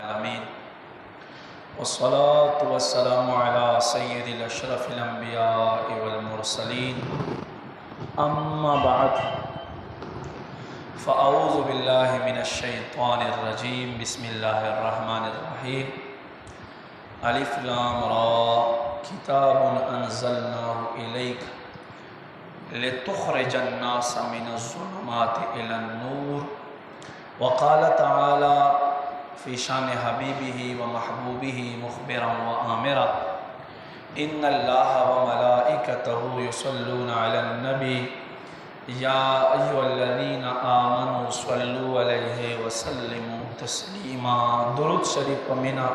आमीन वस्सलातु वस्सलामु अला सय्यिदिल अशरफिल अंबिया'i वल मुरसलीन अम्मा बाद फ़अऊज़ु बिल्लाहि मिनश शैतानिर रजीम बिस्मिल्लाहिर रहमानिर रहीम अलिफ लाम रा किताबुन अंज़लनाहु इलैका लितुख़रिजन नास मिनज़ ज़ुलुमाति इलन नूर वक़ाल तआला फ़ी शान हबीबिही व महबूबिही मुख़बिरन व आमिरा इन्नल्लाह व मलाइकतहु युसल्लूना अलन नबी या अय्युहल्लज़ीना आमनू सल्लू अलैहि व सल्लिमू तस्लीमा। दुरूद शरीफ पमिना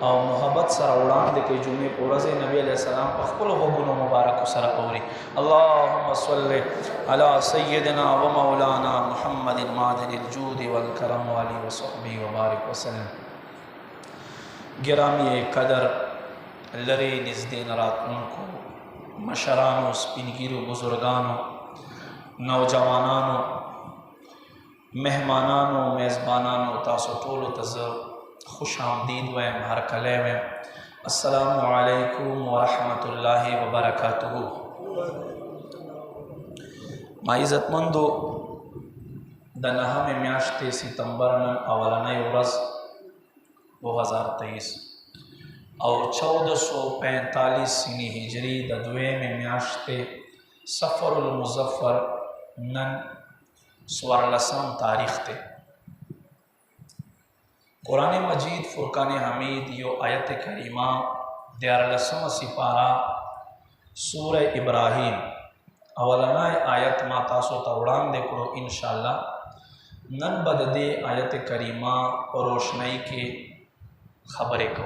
और मोहब्बत सर उड़ान के जुमे पुरज़े नबी अलैहिस्सलाम पखपुल गबुनो मुबारक सर औरी अल्लाहुम्मा सल्लि अला सय्यिदिना व मौलाना मुहम्मदिन मादिनिल जूदि वल करम व आलिहि व सहबिहि व बारिक वसल्लम। गिरामी कदर लरे निज़दे नरातों को मशरानो स्पिनगिरो बुजुर्गानो नौजवानानो मेहमानानो मेज़बानानो तासो टोलो तज़ खुश आमदीद वैम हर कले में अस्सलामु अलैकुम व रहमतुल्लाहि व बरकातुहू। माइज़तमंदो दनहा में म्याश्ते सितंबर नन अवलने उरज़ 2023 और 1445 सिनी हिजरी ददवे में म्याश्ते सफ़रुल मुज़फ़्फ़र नन स्वरलसम तारीख़ थे। कुरान मजीद फ़ुरक़ान हमीद यो आयत करीमा द्यारलसम सिपारा सूरह इब्राहीम अवलना आयत मातासो तवड़ान दे करो इंशाअल्लाह नन बददे आयत करीमा और रोशनाई के खबरें को।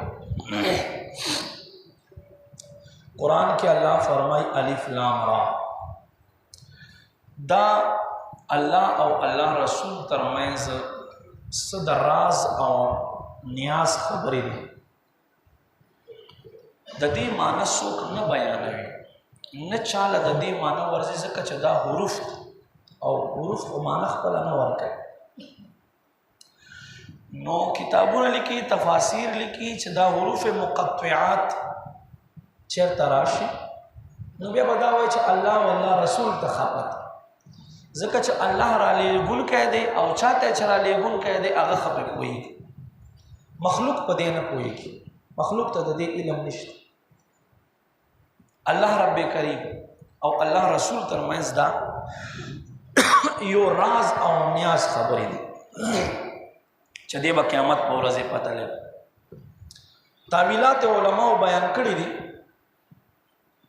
कुरान के अल्लाह फरमाई अलिफ लाम रा दा अल्लाह और अल्लाह रसूल तरमैज़ सदराज और न्याज खबरी दी ददी माना सोक न बयान है न चाल ददी माना वर्जी से कचदा हुरूफ और हुरूफ को माना खपला न वर्क है नो किताबों ने लिखी तफासिर लिखी चदा हुरूफ मुक़त्तिआत चेर तराशी नबी बदावे च अल्लाह वल्लाह रसूल तखापत ज़िक्र अल्लाह राले गुल कह दे और चाहते चरा ले गुल कह दे आगा खपे कोई मखलूक पदे न कोई की मखलूक तो दे इल्म निश्त अल्लाह रब्बे करीम और अल्लाह रसूल तरमैज़ दा यो राज और न्याज खबरी दी चदे ब क़यामत पौरज़े पता ले तावीलात उलमा बयान करी दी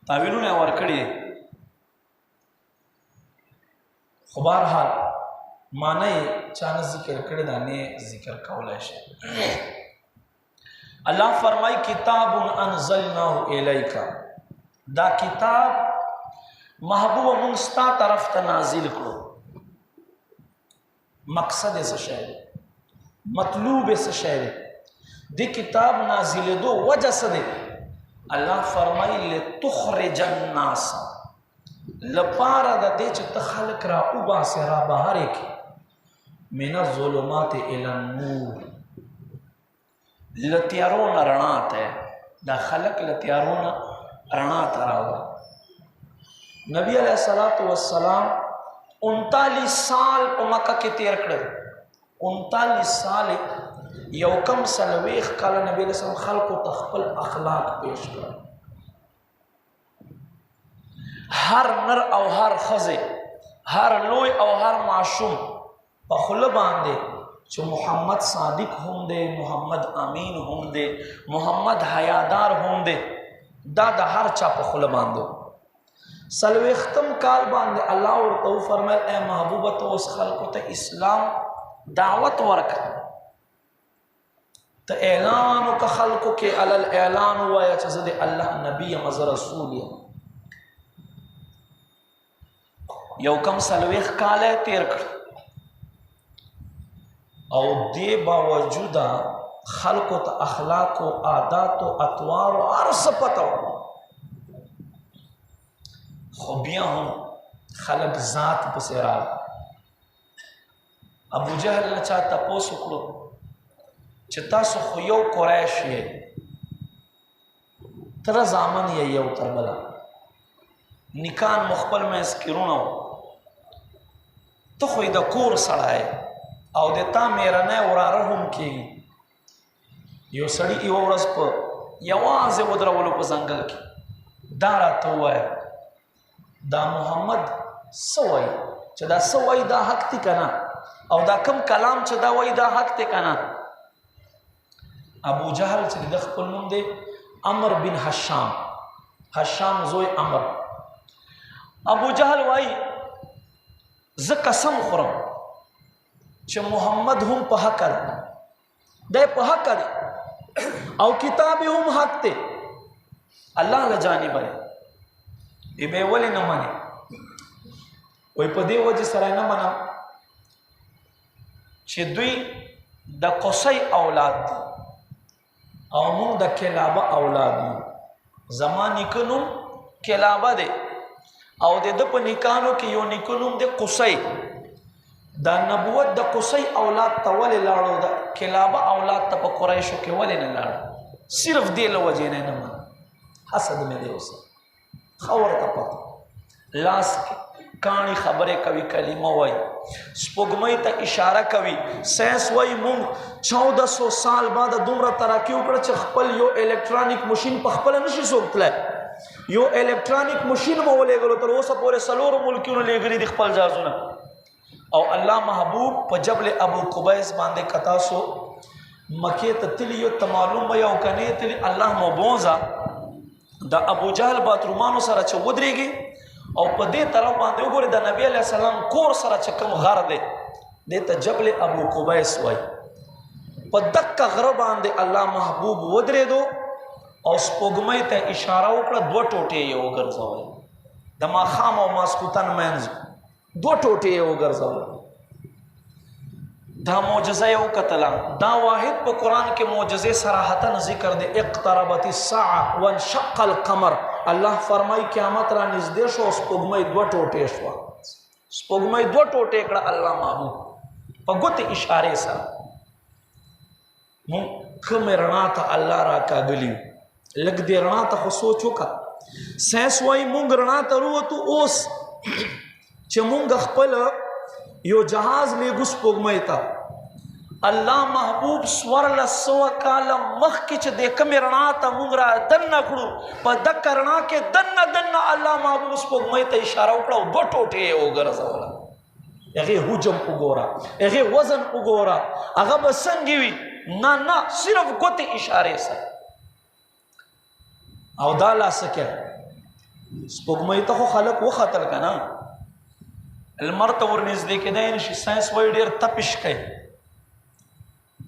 तावीलों ने और करी खुबार हाल माने चान जिक्र कर दाने जिक्र कौला शे अल्लाह फरमाई किताबुन अंज़लनाहु इलैका दा किताब महबूब मुस्ता तरफ तनाजिल करो मकसद से शहर मतलूब से शहर दे किताब नाजिल दो वजह से दे अल्लाह फरमाई ले तुख़रिजन नास लपारा दा दे च तखलक रा उबा से रा बाहर के मिना ज़ुलुमात इलन नूर लतियारो न रणात है दा खलक लतियारो न रणात रहा। नबी अलैहिस्सलातु वस्सलाम 39 साल मक्का के तेर कर 39 साल यौकम सलवेख काल नबी अलैहिस्सलाम खल्क़ तखपल अखलाक पेश कर हर नर और हर खजे हर लोई और हर माशूम पखुल बांधे जो मोहम्मद सादिक होंदे मोहम्मद अमीन होंदे मोहम्मद हयादार होंदे दादा हर चा पखुल बांधो सलवेख्तम काल बांधे अल्लाह और तो फरमाए ए महबूबा तो उस खल्क़ तो इस्लाम दावत वर्क तो ऐलान का खल्क़ के अलल ऐलान हुआ या चज़द अल्लाह नबी मज़ रसूल यौकम सलवेख काल है तेर कर और दे बावजूदा खल्क़ तो अखलाक व आदात व अतवार व अर्स पता खूबियाँ हों खलक ज़ात बसेरा अबू जहल न चाहता पोस उकड़ो چې تاسو خو یو قریش یې، تره زامن یې یو تر بله، نکان مخبل منځ کې رونه و، ته خو د کور سړی او د تا میرنی وراره هم کېږي. یو سړي یوه ورځ په یوازې ودرولو په ځنګل کې، دا راته ووایه دا محمد څه وایي، چې دا څه وایي دا حق دی که نه، او دا کم کلام چې دا وایي دا حق دی که نه. ابو جهل چې د خپل نوم دی عمر بن حشام، حشام زوی عمر. ابو جهل وایي زه قسم خورم چې محمد هم په حق دی، دی په حق دی او کتاب هم حق دی، الله له جانبه دی. ای به ولې نه منې؟ وایي په دې وجې سره نه منم چې دوی د قصی اولاد دي او موږ د کلابه اولاد یو. زما نیکه نوم کلابه دی او د ده په نیکانو کې یو نیکه نوم دی قصی. دا نبوت د قصی اولاد ته ولې لاړو، د کلابه اولاد ته په قریشو کې ولې نه لاړو؟ صرف دې له وجې نه منم، حسد مې دی اوس ښه ورته پته. لاس کې کاڼي خبرې کوي، کلمه وایي، سپوږمۍ ته اشاره کوي. ساینس وایي مونږ 1400 سال بعد دومره ترقي وکړه چې خپل یو الکترانیک ماشین په خپله نشي څوک تللی. یو الکترانیک ماشین مو ولېږلو، تر اوسه پورې 4 ملکونو لېږلي دي خپل جهازونه. او الله محبوب په جبل ابو قبیس باندې که تاسو مکې ته تلي یو ته معلوم به یو که نه تلي، الله مو بوځه د ابو جهل باترومانو سره چې ودرېږي او په دې طرف باندې وګورئ د نبي علیه السلام کور سره چې کوم غر دی دې ته جبل ابو قبیس وایي. په دقه غره باندې الله محبوب ودرېدو او سپوږمۍ ته اشاره وکړه، 2 ټوټې یې وګرځولې، د ماښام او ماسخوتن منځ 2 ټوټې یې وګرځولې. دا معجزه یې وکتله. دا واحد په قرآن کې معجزې صراحتاً ذکر دی. اقتربت الساعه وانشق القمر، الله فرمایي قیامت را نږدې شو او سپوږمۍ 2 ټوټې شوه. سپوږمۍ 2 ټوټې کړه الله محبوب په ګوتې اشارې سره. مونږ کومې رڼا ته الله راکاږلي یو، لږ دې رڼا ته خو سوچ وکړه. ساینس وایي مونږ رڼا ته ووتو اوس چې مونږ خپل یو جهاز لیږو سپوږمۍ ته. الله محبوب 1400 کاله مخکې چې د کومې رڼا ته مونږ را دننه کړو، په دقه رڼا کې دننه الله محبوب سپوږمۍ ته اشاره وکړه او 2 ټوټې یې وګرځوله. هغې حجم وګوره، هغې وزن وګوره، هغه به څنګه وي؟ نه صرف ګوتې اشارې سره. او دا لا څه کړه؟ سپوږمۍ ته خو خلک وختل که نه، لمر ته ورنږدې کېدی نشي. ساینس وایي ډېر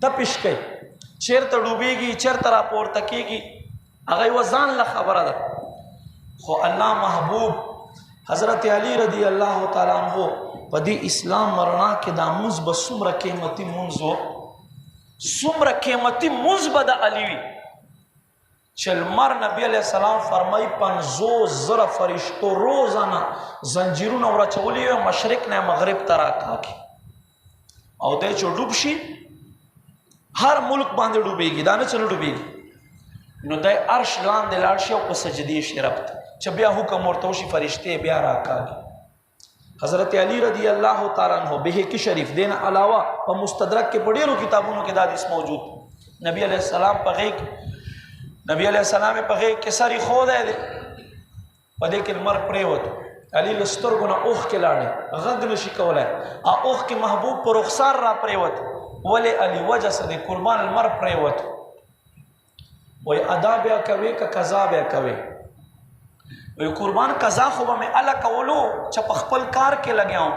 تپش کوي، چېرته ډوبېږي، چېرته راپورته کېږي، هغه یوه ځان له خبره ده. خو الله محبوب حضرت علی رضی الله تعالی عنہ په دې اسلام رڼا کې دا مونځ به څومره قیمتي مونځ و، څومره قیمتي مونځ به د علي وي چې لمر نبی علیه السلام فرمایي 50,000 فرشتو روزانه زنجیرونه ورچولي وي مشرق نه مغرب ته راکاږي، او دی چې ډوب شي هر ملک باندې ډوبېږي، دا نه چې نه ډوبېږي. نو دی عرش لاندې لاړ شي او په سجدې شي رب ته، چې بیا حکم ورته وشي فرشتې بیا راکاږي. حضرت علی رضی الله تعالی عنہ بهقي شریف دین علاوه په مستدرک کې په ډېرو کتابونو کې دا حدیث موجود. نبی علیه السلام په غیږ کې سر ایښودی دی، په دې کې لمر پرېوتو، علي له سترګو نه اوښکې لاړې، غږ نشي کولی، اوښکې محبوب په رخسار را پرېوتې. ولې علي وجه څه دی؟ قربان لمر پرېوتو. وایي ادا بیا کوې که قضا بیا کوې؟ وایي قربان قضا خو به مې هله کولو چې په خپل کار کې لګیا وم،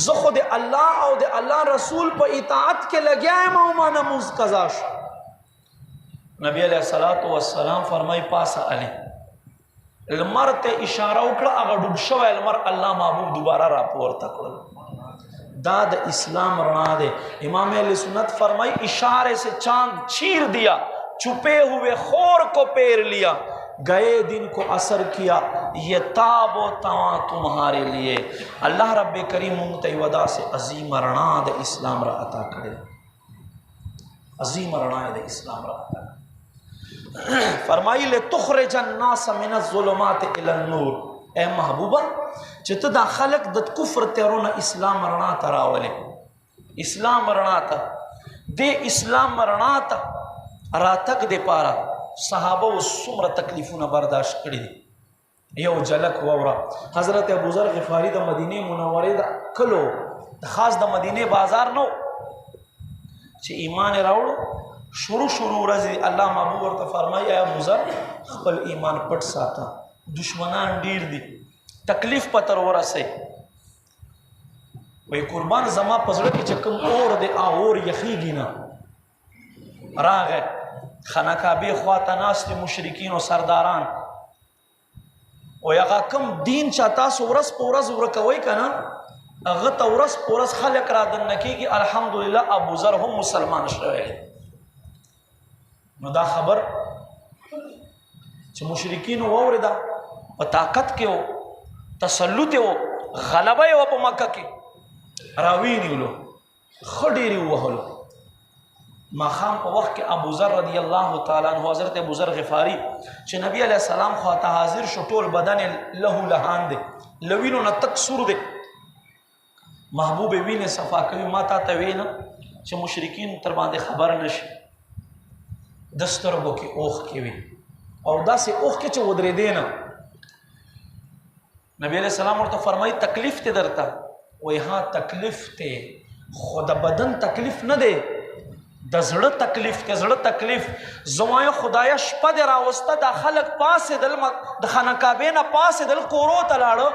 زه خو د الله او د الله رسول په اطاعت کې لګیا یم او ما نه مونځ قضا شو. نبی علیہ السلام فرمائی پاسا علی لمر ته اشاره وکړه، هغه ډوب شوی لمر الله محبوب دوباره راپورته کړل. دا د اسلام رڼا دی. امام اہل سنت فرمائی اشارے سے چاند چیر دیا، چھپے ہوئے خور کو پیر لیا، گئے دن کو اثر کیا، یہ تاب و تواں تمہارے لیے. اللہ رب کریم منتہی ودا سے عظیم رڼا د اسلام را عطا کرے. عظیم رڼا د اسلام راته فرمایي لتخرج الناس من الظلمات الى النور. اے محبوبه چې ته دا خلق د کفر تیرونه اسلام رڼا ته راولې، اسلام رڼا ته د اسلام رڼا ته راتګ د پاره صحابه و څومره تکلیفونه برداشت کړي دي. یو جلک ووره حضرت ابوذر غفاری د مدینه منورې د کلو خاص د مدینه بازار نو چې ایمان راوړو شروع ورځې الله محبوب ورته فرمایي اے ابوذر خپل ایمان پټ ساته، دشمنان ډیر دي، تکلیف پتر ورسئ. وی قربان زما پزړه کې چې کوم اور دی اور یخیږي نه. راغه خانه کعبه خواته ناست مشرکین او سرداران او هغه کوم دین چې تاسو ورځ په ورځ ورکوي کنه هغه ته ورځ په ورځ خلک را دننه کېږي. الحمدلله ابوذر هم مسلمان شوی. نو دا خبر چې مشرکین واورېده په طاقت کې و تسلط و غلبه و په مکه کې راوینیولو ښه ډېرې ووهلو. ماښام په وخت کې ابوذر رضی الله تعالی عنه حضرت ابوذر غفاری چې نبی علیه السلام خواته حاضر شو ټول بدن له لهان دی لوینو نه تک سور دی. محبوب وینې صفا کوي ما تا ته وینه چې مشرکین تر باندې خبر نشي. د سترګو کې اوښ کې وي او داسې اوښ کې چې ودرېدې نه. نبی علیہ السلام ورته فرمایي تکلیف ته درته؟ وایي ها تکلیف ته خو د بدن تکلیف نه دی د زړه تکلیف ته. زړه تکلیف زما خدایا شپه دې راوسته دا خلک پاسېدل د خانه کعبې نه پاسېدل کورو ته لاړه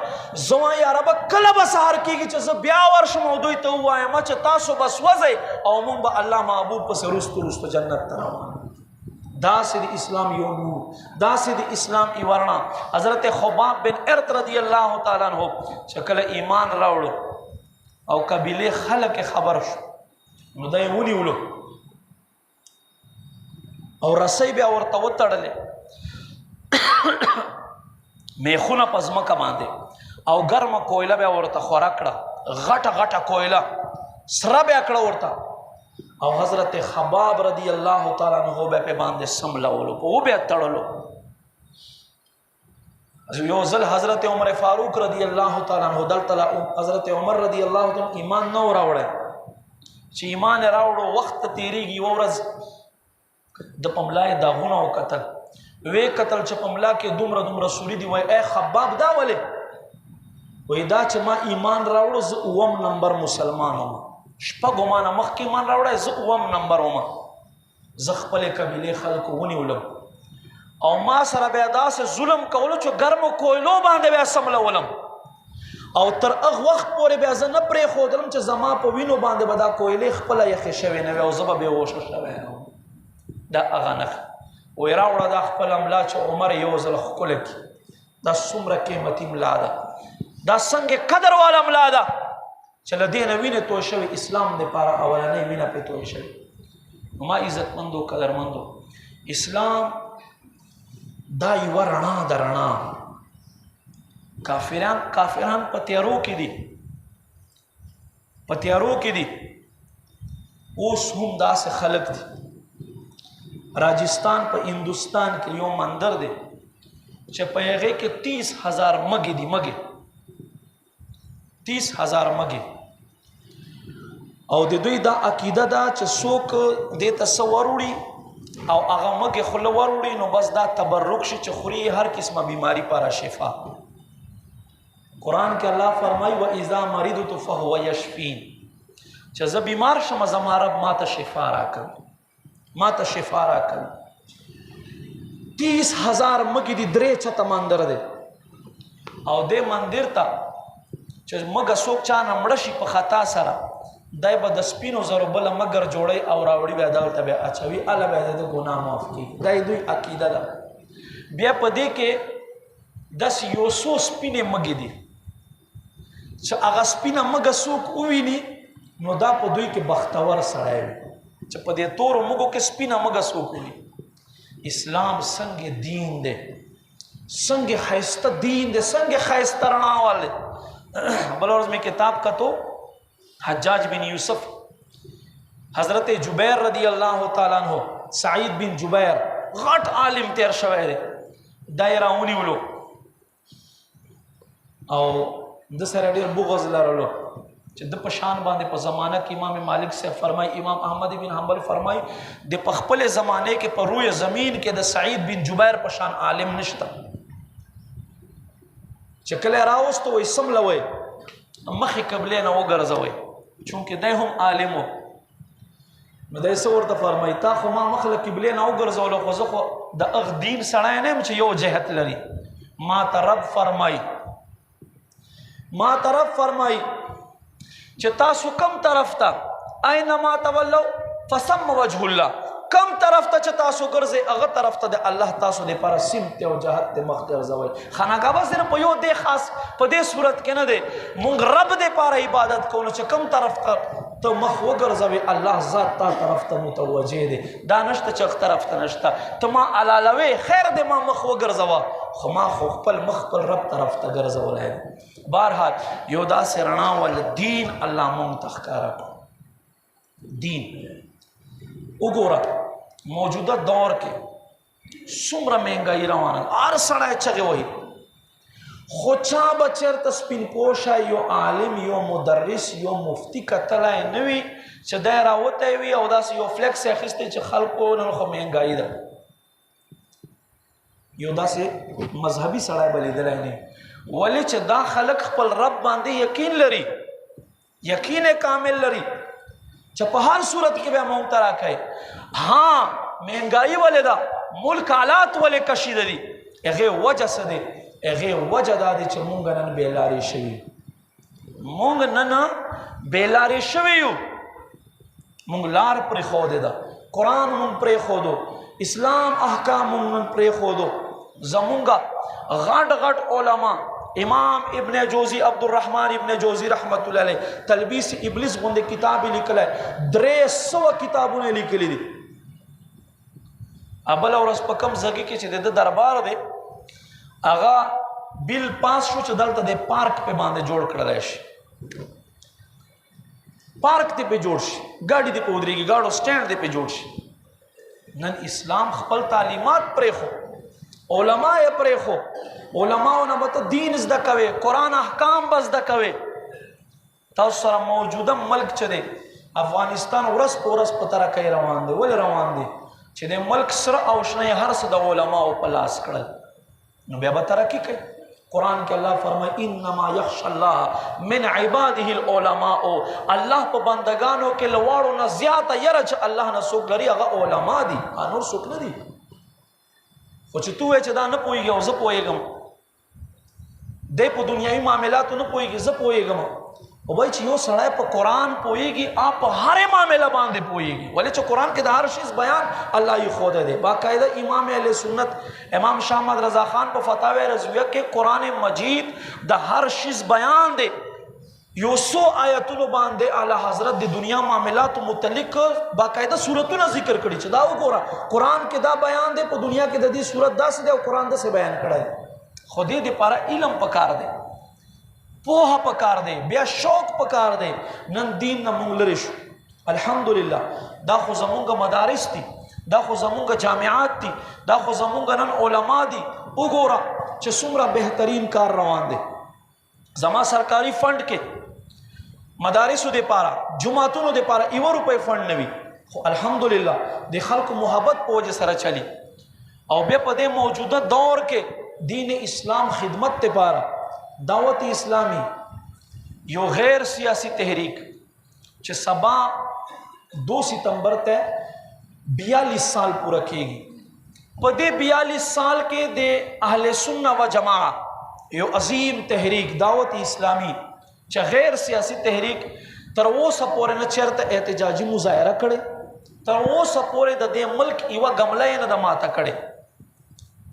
زما یا ربه کله به سهار کېږي چې زه بیا ورشم او دوی ته ووایم چې تاسو بس وځئ او موږ به الله محبوب پسې رستو جنت ته روان. داسې د اسلام یو نور، داسې د اسلام یو رڼا. حضرت خباب بن ارت رضی الله تعالی عنہ چې کله ایمان راوړو او قبیلې خلک خبر شو نو دا یې ونیولو او رسۍ بیا ورته وتړلې میخونه په ځمکه باندې او ګرمه کویله بیا ورته خوره کړه، غټه کویله سره بیا کړه ورته او حضرت خباب رضی الله تعالی عنہ بیا په باندې سملولو په بیا تړلو. یو ځل حضرت عمر فاروق رضی الله تعالی عنہ دلته حضرت عمر رضی الله تعالی ایمان نه راوړی چې ایمان راوړو وخت تیریږي. یو ورځ د پملای داغونه وکتل وی قتل چې پملا کې دومره سوري دی. وای اے خباب دا ولې؟ وای دا چې ما ایمان راوړو زه 9 نمبر مسلمان وم، شپږو مانه مخکې ایمان راوړی زه 9 نمبر وم. زه خپلې قبیلې خلکو ونیولم او ما سره بیا داسې ظلم کولو چې ګرمو کویلو باندې بیا سملولم او تر هغه وخت پورې بیا زه نه پرېښودلم چې زما په وینو باندې به دا کویلې خپله یخې شوې نه وي او زه به بېهوشه شوی نه وم. دا هغه نښه وایي راوړه دا خپل املا چې عمر یو ځل ښکله کړي. دا څومره قیمتي ملا ده، دا څنګه قدر والا ملا ده چې له دې نه وینې توی شوې اسلام دپاره اولنۍ وینه پرې توی شوې. نو ما عزتمندو قدرمندو اسلام دا یوه رڼا ده رڼا. کافران په تیارو کې دي، په تیارو کې دي. اوس هم داسې خلک دي. راجستان په هندوستان کې یو مندر دی چې په هغې کې 30,000 مږې دي، مږې 30,000 مږې. او د دوی دا عقیده ده چې څوک دې ته څه وروړي او هغه مږې خوله وروړي نو بس دا تبرک شي چې خوري هر قسمه بیماری پاره شفا. قرآن کې الله فرمایي وَإِذَا مَرِضْتُ فَهُوَ يَشْفِينِ چې زه بیمار شم زما رب ما ته شفا راکوي، ما ته شفا راکوي. 30,000 مږې دي، 3 چته مندر دی او دې مندر ته چې مږه څوک چا نه مړه شي په خطا سره دی به د سپینو زرو بله مګر جوړی او راوړي بیا دلته بیا اچوي هله بیا د ګناه معاف کېږي. دا دوی عقیده ده. بیا په دې کې داسې یو څو سپینې مږې دي چې هغه سپینه مږه څوک وویني نو دا په دوی کې بختور سړی وي چې په دې تورو مږو کې سپینه مږه څوک وویني. اسلام څنګه دین دی، څنګه ښایسته دین دی، څنګه ښایسته رڼا والی. بل ورځ مې کتاب کتو حجاج بن یوسف حضرت جبیر رضی اللہ تعالیٰ عنہ سعید بن جبیر غټ عالم تیر شوی دی دایره ونیولو او د سره ډیر بغض لرلو چې د پشان باندې په زمانہ کې امام مالک سے فرمای امام احمد بن حنبل فرمای د پخپل زمانه کې په روی زمین کې د سعید بن جبیر پشان عالم نشته چې کله راوستو وي سملوي مخې قبله نه وګرځوي چونکه دای هم عالمو نو دای څور ته فرمای تا خو ما مخله قبله نه وګرځول خو زه خو د اغ دین سړی نه چې یو جهت لري ما طرف فرمای چې تاسو کم طرف ته اينما تولوا فثم وجه الله کم طرف ته چې تاسو ګرځي هغه طرف ته د الله تاسو د پر سمت او جهت ته مخ ګرځوي خانقاه به صرف په یو د خاص په دې صورت کې نه دی مونږ رب د پر عبادت کوو چې کم طرف ته مخ وګرځوي الله ذات تا طرف ته متوجه دی دا نشته چې طرف ته نشته ته ما علالوي خیر د ما مخ وګرځوا خو ما خو خپل مخ خپل رب طرف ته ګرځولای بهرحال یو داسې رڼا ول دین الله مونږ ته ښکاره دین وګوره موجوده دور کې څومره مهنګائی روانه هر سړی چغې وایي خو چا به چېرته سپین پوشه یو عالم یو مدرس یو مفتی کتلی نه وي چې دی راوتی وي او داسې یو فلیکس یې اخیستی چې خلکو نن خو مهنګائی ده یو داسې مذهبي سړی به لیدلی نه ولې چې دا خلک خپل رب باندې یقین لري یقین کامل لري چې په هر صورت کې به مونږ ته راکوي ها مهنګائی ولې ده ملک حالات ولې کشیده دي هغې وجه څه دی هغې وجه دا دی چې مونږ نن بېلارې شوي مونږ نن بېلارې شوي یو مونږ لار پرېښودې ده قرآن مونږ پرېښودو اسلام احکام مونږ نن پرېښودو زمونږ غټ غټ علما امام ابن جوزی عبدالرحمن ابن جوزی رحمت الله علیه تلبیس ابلیس غوندې کتاب لیکلی 300 کتابونه لیکلي دي بله ورځ په کوم ځای کې چې د ده دربار دی هغه بل پاس شو چې دلته د پارک په باندې جوړ کړلی شي پارک دې په جوړ شي ګاډي دې په ودرېږي ګاډو سټینډ دې په جوړ شي نن اسلام خپل تعلیمات پرېښو علما یې پرېښو علماو نه به ته دین زده کوې قرآن احکام به زده کوې تاسو سره موجوده ملک چې دی افغانستان ورځ په ورځ په ترقۍ روان دی ولې روان دی چې د ملک سره او شنه هر څه د علماو په لاس کړل نو بیا به ترقي کوي قرآن کې الله فرمایي انما یخشى الله من عباده العلماء الله په بندگانو کې له واړو نه زیاته یره چې الله نه څوک لري هغه علما دي نور څوک نه دي خو چې تو وایې چې دا نه پوهېږي او زه پوهېږم دی په دنیاوي معاملاتو نه پوهېږي زه پوهېږم او وایي چې یو سړی په قرآن پوهېږي په هرې معامله باندې پوهېږي ولې چې قرآن کې د هر شیز بیان الله یې ښودی دی باقاعده امام اهل سنت امام شاه احمد رضا خان په فتاوی رضویه کې قرآن مجید د هر شیز بیان دی یو څو آیتونو باندې اعلی حضرت د دنیا معاملاتو متعلق باقاعده صورتونه ذکر کړي چې دا وګوره قرآن کې دا بیان دی په دنیا کې د دې صورت داسې دی او قرآن داسې بیان کړی خو دې دپاره علم پکار دی پوهه پکار دی بیا شوق پکار دی نن دین نه مونږ لرې شو الحمدلله دا خو زمونږ مدارس دي دا خو زمونږ جامعات دي دا خو زمونږ نن علما دي وګوره چې څومره بهترین کار روان دی زما سرکاري فنډ کې مدارسو دې پاره جماعتونو دې پاره 1 روپۍ فنډ نه وي خو الحمدلله د خلکو محبت په وجه سره چلی او بیا په دې موجوده دور کې دین اسلام خدمت ته پاره دعوت اسلامی یو غیر سیاسی تحریک چې سبا 2 ستمبر ته 42 سال پورا کېږي په دې 42 سال کې د اهل سنت و جماعت یو عظیم تحریک دعوت اسلامی چې غیر سیاسی تحریک تر اوسه پورې نه چېرته احتجاجي مظاهره کړې تر اوسه پورې د دې ملک یوه ګمله یې نه ده ماته کړې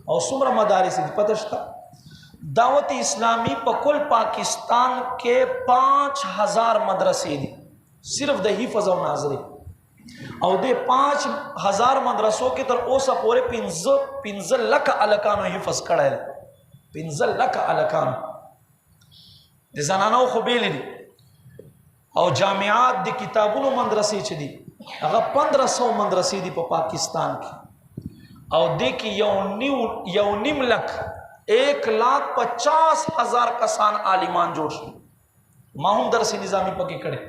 او څومره مدارس دي پته شته دعوت اسلامی په کل پاکستان کې 5000 مدرسې دي صرف د حفظ او ناظري او د 5000 مدرسو کې تر اوسه پورې 15 لک الکانو حفظ کړی دی 15 لک الکانو د زنانو خو بیلې دي او جامعات د کتابونو مدرسې چې دي هغه 1500 مدرسې دي په پاکستان کې او دې کې یو نیم لک 1,50,000 کسان عالمان جوړ شي ما هم درس نظامی پکې کړي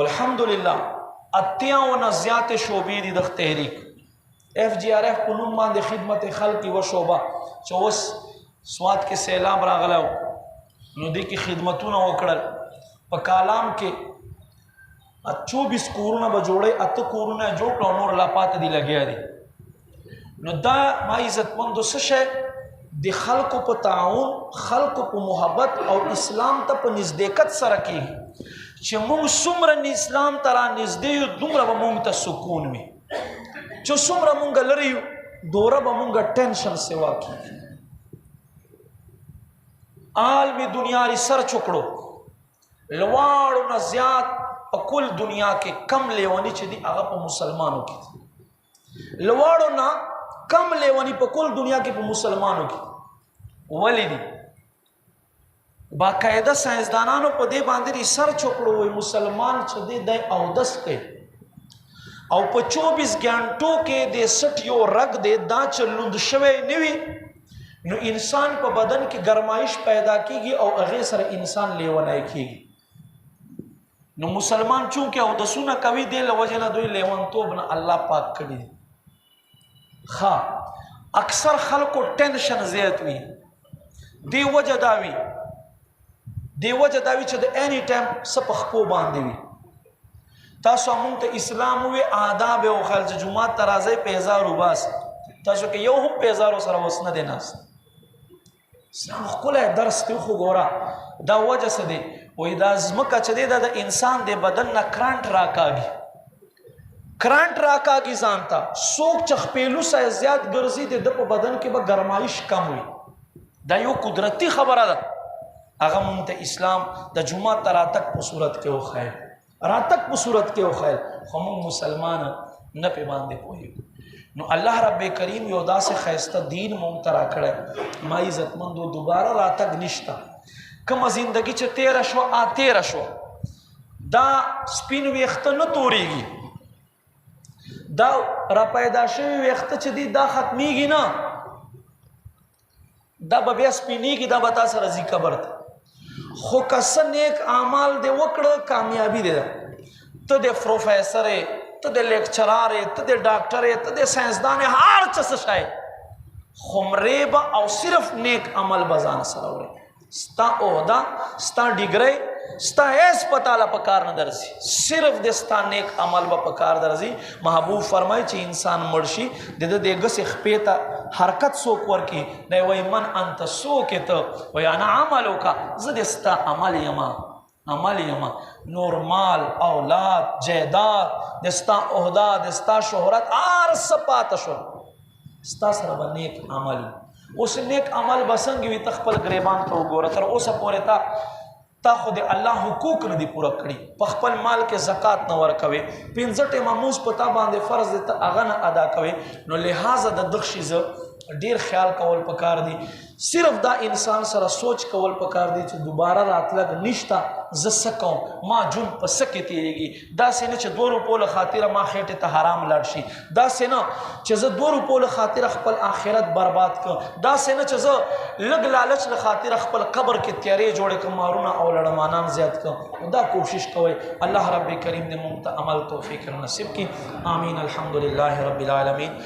الحمدلله 58 زیات شعبې دي د تحریک FGRF په نوم باندې خدمت خلق و شعبه چې اوس سواد کې سیلاب راغلو نو دې کې خدمتونه وکړل په کالام کې 24 کورونه به جوړي 8 کورونه جوړ کړو نور لا پات دي لګیا دي نو دا ما عزت مند څه شي د خلکو په تعاون خلکو په محبت او اسلام ته په نزدېکت سره کېږي چې موږ څومره اسلام ته را نږدې یو دومره به موږ ته سکون وي چې څومره موږ لرې یو دوره به موږ ټینشن سوا کېږي عالمي دنیا ریسرچ وکړو لواړو نه زیات په کل دنیا کې کم لیونی چې دي هغه په مسلمانو کې دي لواړو نه کم لیونی په کل دنیا کې په مسلمانو کې ولی دي باقاعده ساينسدانانو په دې باندې ریسرچ وکړو وي مسلمان چې دی د اودس کوي او په 24 غنټو کې د 60 یو رګ دی دا چې لوند شوی نه وي نو انسان په بدن کې گرمایش پیدا کیږي او هغه سره انسان لیونای کیږي نو مسلمان چونکه اودسونه کوي دی لوجه نه دوی لیونتوب نه الله پاک کړی ها اکثر خلکو ټینشن زیات وي دی وجه داوي چې د اني ټایم سپخپو باندې وي تاسو موږ ته اسلام وی آداب او خلج جمعه ترازی په 1000 وباس تاسو کې یو هم په 1000 سره وسنه دي ناس اسلام خپل درس ته خو ګورا دا وجه څه دی وې دا زمکه چې د انسان د بدن نه کرانټ راکاږي ځانته څوک چې خپلو سره زیات ګرځي د په بدن کې به ګرمایش کم وي دا یو قدرتی خبره ده هغه مونږ ته اسلام د جمعه تراتک په صورت کې وخایي راتک په صورت کې وخایي خو موږ مسلمان نه په باندې پوهیږو نو الله رب کریم یو داسې خیسته دین مونږ ته راکړی ما عزتمندو دوباره راتک نشته کومه زندگی چې تیره شو دا سپین ویښته نه تورېږي دا را پیدا شوی ویښته چې دی دا ختمیږي نه دا به بیا سپینېږي دا به تا سره ځي قبر ته خو که څه نیک اعمال دې وکړه کامیابي دی ته د پروفیسر یې ته د لیکچرار یې ته د ډاکټر یې ته د ساینسدان یې هر څه شی خو مرې به او صرف نیک عمل به ځان سره وړې ستا عہده ستا ډیګری ستا هیڅ په تعالی په کار نه درځي صرف د ستا نیک عمل به په کار درځي محبوب فرمایي چې انسان مړ شي د ګسې خپې ته حرکت څوک ورکړي دی وایي من انت څوک یې ته وایي انا عملوکه زه د ستا عمل یمه نور مال اولاد جیداد د ستا عہده د ستا شهرت هر څه پاته شول ستا سره به نیک عمل اوس نیک عمل به څنګه وي ته خپل ګریبان ته وګوره تر اوسه پورې تا خو د الله حقوق نه دي پوره کړي په خپل مال کې زکات نه ورکوي 15 ټیمه مونځ په تا باندې فرض دی ته هغه نه ادا کوي نو لہذا د دغه شي ډیر خیال کول پکار دي صرف دا انسان سره سوچ کول پکار دي چې دوباره راتلګ نشتا ز سکو ما جون په سکه تیریږي دا سینه چې 2 روپو له خاطر ما خېټه ته حرام لاړ شي دا سینه چې ز 2 روپو له خاطر خپل آخرت برباد ک دا سینه چې ز لګ لالچ له خاطر خپل قبر کې تیارې جوړې ک مارونه او لړمانان زیات ک دا کوشش کوي الله رب کریم دې مونږ ته عمل توفیق نصیب کړي آمین الحمدلله رب العالمین